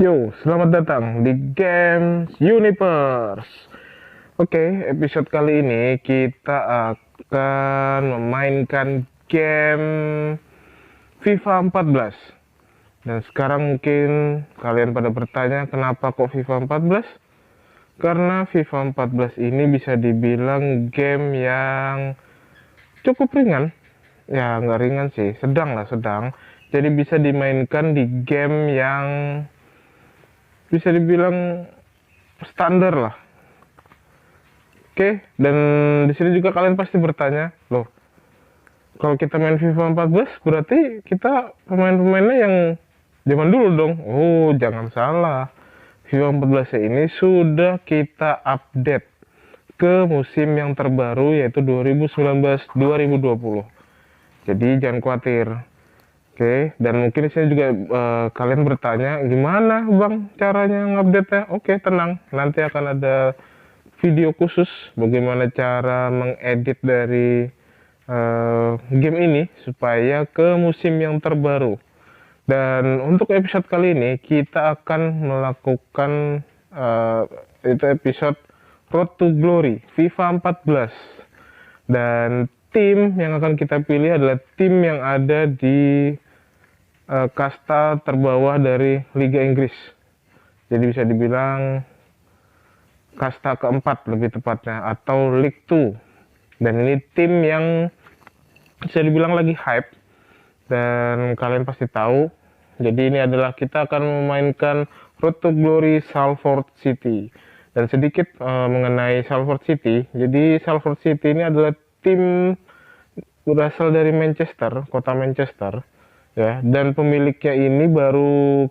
Yo, selamat datang di Games Universe. Oke, episode kali ini kita akan memainkan game FIFA 14. Dan sekarang mungkin kalian pada bertanya kenapa kok FIFA 14? Karena FIFA 14 ini bisa dibilang game yang cukup ringan. Ya, nggak ringan sih, sedang lah, sedang. Jadi bisa dimainkan di game yang bisa dibilang standar lah. Oke, dan di sini juga kalian pasti bertanya, loh, kalau kita main FIFA 14 berarti kita pemain-pemainnya yang zaman dulu dong. Oh, jangan salah. FIFA 14 ini sudah kita update ke musim yang terbaru yaitu 2019-2020. Jadi jangan khawatir. Oke, dan mungkin saya juga kalian bertanya, gimana Bang caranya ngupdate-nya? Oke, tenang. Nanti akan ada video khusus bagaimana cara mengedit dari game ini supaya ke musim yang terbaru. Dan untuk episode kali ini kita akan melakukan itu episode Road to Glory FIFA 14. Dan tim yang akan kita pilih adalah tim yang ada di kasta terbawah dari Liga Inggris. Jadi bisa dibilang kasta keempat lebih tepatnya, atau League 2. Dan ini tim yang bisa dibilang lagi hype dan kalian pasti tahu. Jadi ini adalah kita akan memainkan Road to Glory Salford City. Dan sedikit mengenai Salford City. Jadi Salford City ini adalah tim berasal dari Manchester, kota Manchester, ya. Dan pemiliknya ini baru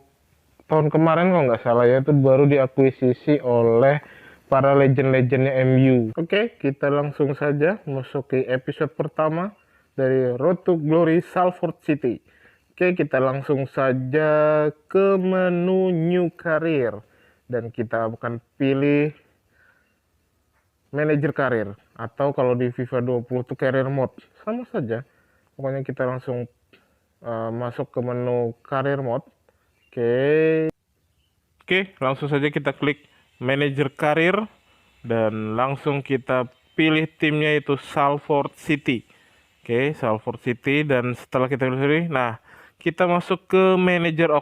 tahun kemarin kalau nggak salah ya, itu baru diakuisisi oleh para legend-legendnya MU. Oke, kita langsung saja masuk ke episode pertama dari Road to Glory Salford City. Oke, kita langsung saja ke menu New Career dan kita akan pilih Manager Career, atau kalau di FIFA 20 itu Career Mode, sama saja. Pokoknya kita langsung masuk ke menu Career Mode. Oke, langsung saja kita klik Manager Career dan langsung kita pilih timnya itu Salford City. Oke, Salford City, dan setelah kita pilih, nah kita masuk ke Manager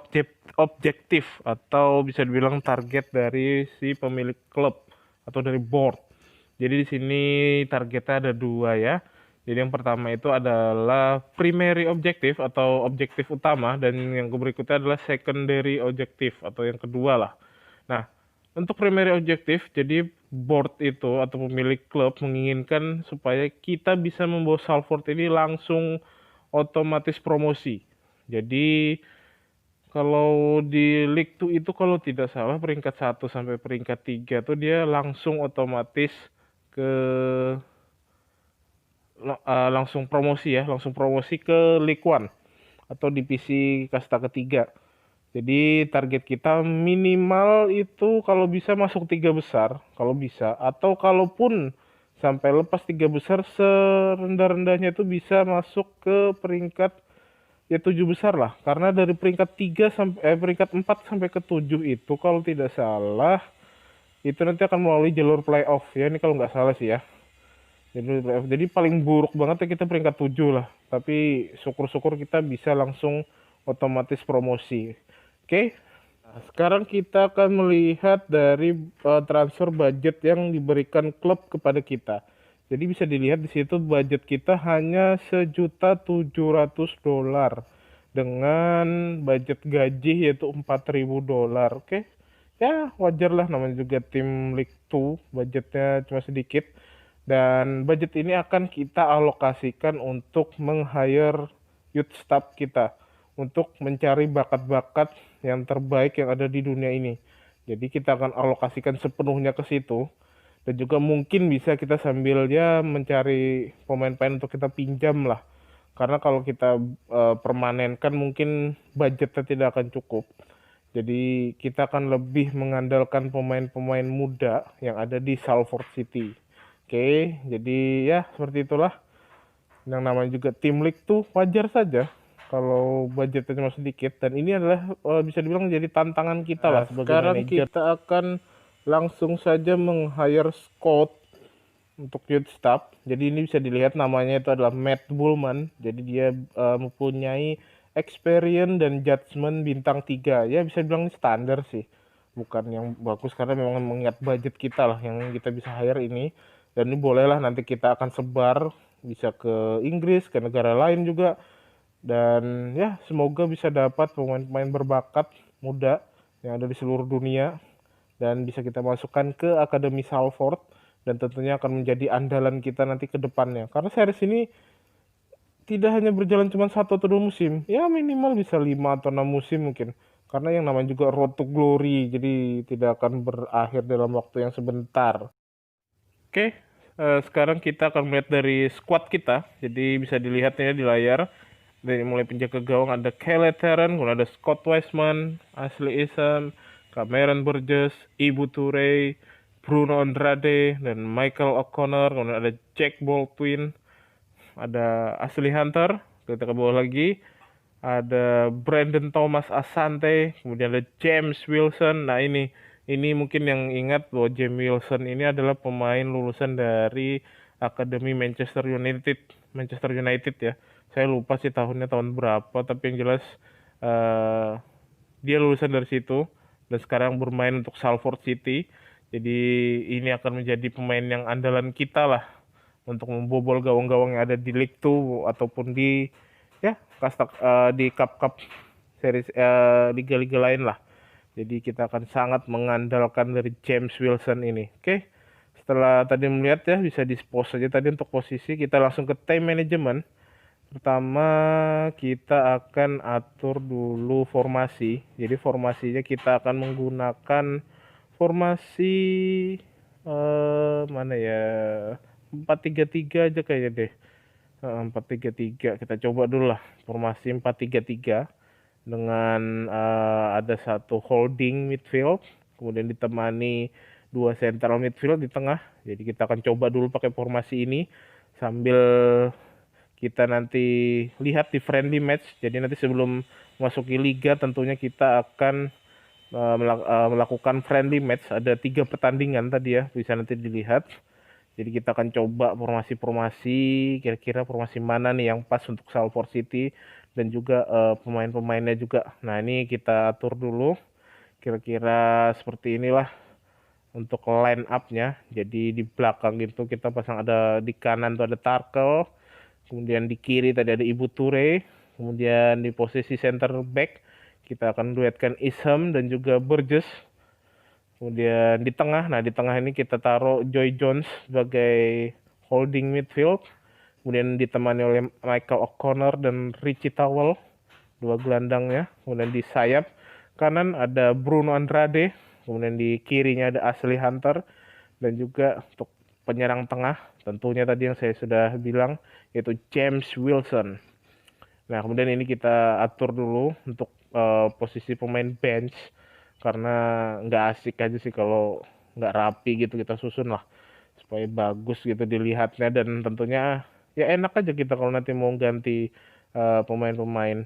Objektif atau bisa dibilang target dari si pemilik klub atau dari board. Jadi di sini targetnya ada dua ya. Jadi yang pertama itu adalah primary objective atau objektif utama, dan yang berikutnya adalah secondary objective atau yang kedua lah. Nah, untuk primary objective, jadi board itu atau pemilik klub menginginkan supaya kita bisa membawa Salford ini langsung otomatis promosi. Jadi kalau di League 2 itu kalau tidak salah peringkat 1 sampai peringkat 3 tuh dia langsung otomatis ke langsung promosi ya, langsung promosi ke League One atau divisi kasta ketiga. Jadi target kita minimal itu kalau bisa masuk 3 besar, kalau bisa, atau kalaupun sampai lepas 3 besar, serendah-rendahnya itu bisa masuk ke peringkat ya 7 besar lah. Karena dari peringkat 3 sampai peringkat 4 sampai ke 7 itu kalau tidak salah itu nanti akan melalui jalur playoff ya, ini kalau nggak salah sih ya. Jadi paling buruk banget ya kita peringkat 7 lah. Tapi syukur-syukur kita bisa langsung otomatis promosi. Oke. Nah, sekarang kita akan melihat dari transfer budget yang diberikan klub kepada kita. Jadi bisa dilihat di situ budget kita hanya $1.700 dengan budget gaji yaitu $4.000. Oke. Ya, wajar lah, namanya juga tim League 2, budgetnya cuma sedikit. Dan budget ini akan kita alokasikan untuk meng-hire youth staff kita, untuk mencari bakat-bakat yang terbaik yang ada di dunia ini. Jadi kita akan alokasikan sepenuhnya ke situ. Dan juga mungkin bisa kita sambil ya mencari pemain-pemain untuk kita pinjam lah. Karena kalau kita permanenkan mungkin budgetnya tidak akan cukup. Jadi kita akan lebih mengandalkan pemain-pemain muda yang ada di Salford City. Oke, jadi ya seperti itulah. Yang namanya juga tim League tuh wajar saja. kalau budgetnya cuma sedikit, dan ini adalah bisa dibilang jadi tantangan kita lah sebagai sekarang manajer. Kita akan langsung saja meng-hire scout untuk youth staff. Jadi ini bisa dilihat namanya itu adalah Matt Bullman. Jadi dia mempunyai experience dan judgement bintang 3. Ya bisa dibilang standar sih. Bukan yang bagus karena memang mengingat budget kita lah yang kita bisa hire ini. Dan ini bolehlah nanti kita akan sebar bisa ke Inggris, ke negara lain juga. Dan ya semoga bisa dapat pemain-pemain berbakat muda yang ada di seluruh dunia dan bisa kita masukkan ke Akademi Salford dan tentunya akan menjadi andalan kita nanti ke depannya. Karena series ini tidak hanya berjalan cuma 1 atau 2 musim, ya minimal bisa 5 atau 6 musim mungkin. Karena yang namanya juga road to glory, jadi tidak akan berakhir dalam waktu yang sebentar. Oke, sekarang kita akan melihat dari squad kita. Jadi bisa dilihat ya di layar. Dari mulai penjaga gawang ada Kyle Terran, kemudian ada Scott Wiseman, Ashley Isham, Cameron Burgess, Ibu Toure, Bruno Andrade, dan Michael O'Connor. Kemudian ada Jack Baldwin, ada Ashley Hunter, kita ke bawah lagi, ada Brandon Thomas Asante, kemudian ada James Wilson. Nah ini mungkin yang ingat bahwa James Wilson ini adalah pemain lulusan dari Akademi Manchester United ya. Saya lupa sih tahun berapa, tapi yang jelas dia lulusan dari situ dan sekarang bermain untuk Salford City. Jadi ini akan menjadi pemain yang andalan kita lah untuk membobol gawang-gawang yang ada di League 2 ataupun di di cup series liga-liga lain lah. Jadi kita akan sangat mengandalkan dari James Wilson ini. Oke. Setelah tadi melihat ya, bisa dispose saja tadi untuk posisi, kita langsung ke time management. Pertama kita akan atur dulu formasi. Jadi formasinya kita akan menggunakan formasi mana ya, 4-3-3 aja kayaknya deh. 4-3-3 kita coba dulu lah, formasi 4-3-3 dengan ada satu holding midfield, kemudian ditemani 2 central midfield di tengah. Jadi kita akan coba dulu pakai formasi ini sambil kita nanti lihat di friendly match. Jadi nanti sebelum masuki liga tentunya kita akan melakukan friendly match. Ada 3 pertandingan tadi ya, bisa nanti dilihat. Jadi kita akan coba formasi-formasi, kira-kira formasi mana nih yang pas untuk Salford City dan juga pemain-pemainnya juga. Nah ini kita atur dulu, kira-kira seperti inilah untuk line up-nya. Jadi di belakang itu kita pasang, ada di kanan tuh ada Tarkel, kemudian di kiri tadi ada Ibu Toure, kemudian di posisi center back kita akan duetkan Isham dan juga Burgess. Kemudian di tengah, nah di tengah ini kita taruh Joy Jones sebagai holding midfield. Kemudian ditemani oleh Michael O'Connor dan Richie Towell, 2 gelandangnya. Kemudian di sayap kanan ada Bruno Andrade. Kemudian di kirinya ada Ashley Hunter. Dan juga untuk penyerang tengah, tentunya tadi yang saya sudah bilang, yaitu James Wilson. Nah kemudian ini kita atur dulu untuk posisi pemain bench, karena nggak asik aja sih kalau nggak rapi gitu, kita susun lah supaya bagus gitu dilihatnya, dan tentunya ya enak aja kita kalau nanti mau ganti pemain-pemain.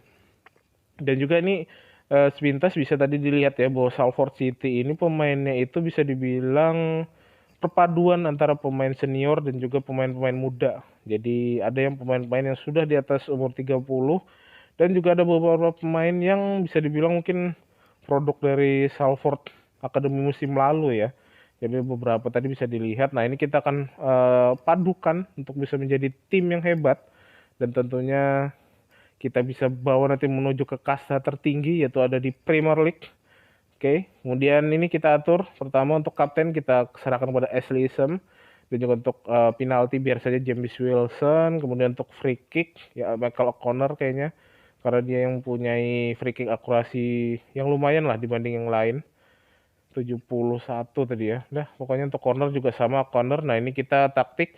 Dan juga ini sepintas bisa tadi dilihat ya bahwa Salford City ini pemainnya itu bisa dibilang perpaduan antara pemain senior dan juga pemain-pemain muda. Jadi ada yang pemain-pemain yang sudah di atas umur 30 dan juga ada beberapa pemain yang bisa dibilang mungkin produk dari Salford Academy musim lalu ya. Jadi beberapa tadi bisa dilihat. Nah ini kita akan padukan untuk bisa menjadi tim yang hebat. Dan tentunya kita bisa bawa nanti menuju ke kasta tertinggi, yaitu ada di Premier League. Oke, kemudian ini kita atur. Pertama untuk kapten kita serahkan kepada Ashley Isham. Dan juga untuk penalti biar saja James Wilson. Kemudian untuk free kick ya Michael O'Connor kayaknya, karena dia yang mempunyai free kick akurasi yang lumayan lah dibanding yang lain. 71 tadi ya. Nah, pokoknya untuk corner juga sama corner. Nah, ini kita taktik.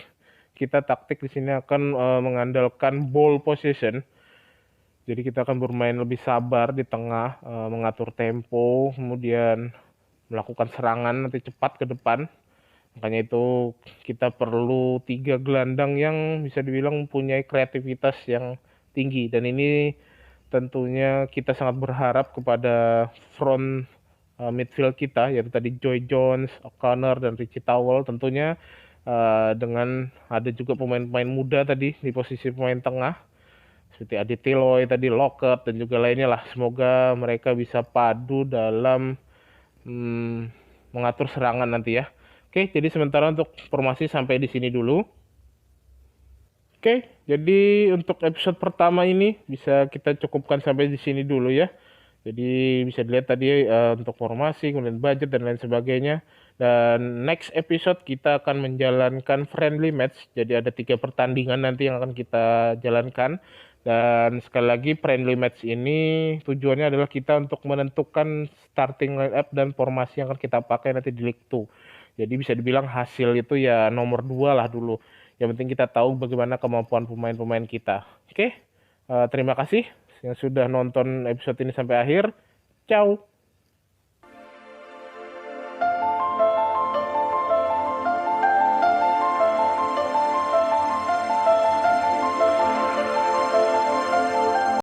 Kita taktik di sini akan mengandalkan ball possession. Jadi kita akan bermain lebih sabar di tengah, mengatur tempo, kemudian melakukan serangan nanti cepat ke depan. Makanya itu kita perlu 3 gelandang yang bisa dibilang mempunyai kreativitas yang tinggi. Dan ini tentunya kita sangat berharap kepada front midfield kita, yaitu tadi Joy Jones, O'Connor, dan Richie Towell. Tentunya dengan ada juga pemain-pemain muda tadi di posisi pemain tengah seperti Adi Tiloy tadi, Lockett, dan juga lainnya lah. Semoga mereka bisa padu dalam mengatur serangan nanti ya. Oke, jadi sementara untuk formasi sampai di sini dulu. Oke, jadi untuk episode pertama ini bisa kita cukupkan sampai di sini dulu ya. Jadi bisa dilihat tadi untuk formasi, kemudian budget dan lain sebagainya. Dan next episode kita akan menjalankan friendly match. Jadi ada 3 pertandingan nanti yang akan kita jalankan. Dan sekali lagi friendly match ini tujuannya adalah kita untuk menentukan starting line up dan formasi yang akan kita pakai nanti di League 2. Jadi bisa dibilang hasil itu ya nomor 2 lah dulu. Yang penting kita tahu bagaimana kemampuan pemain-pemain kita. Oke, terima kasih yang sudah nonton episode ini sampai akhir. Ciao.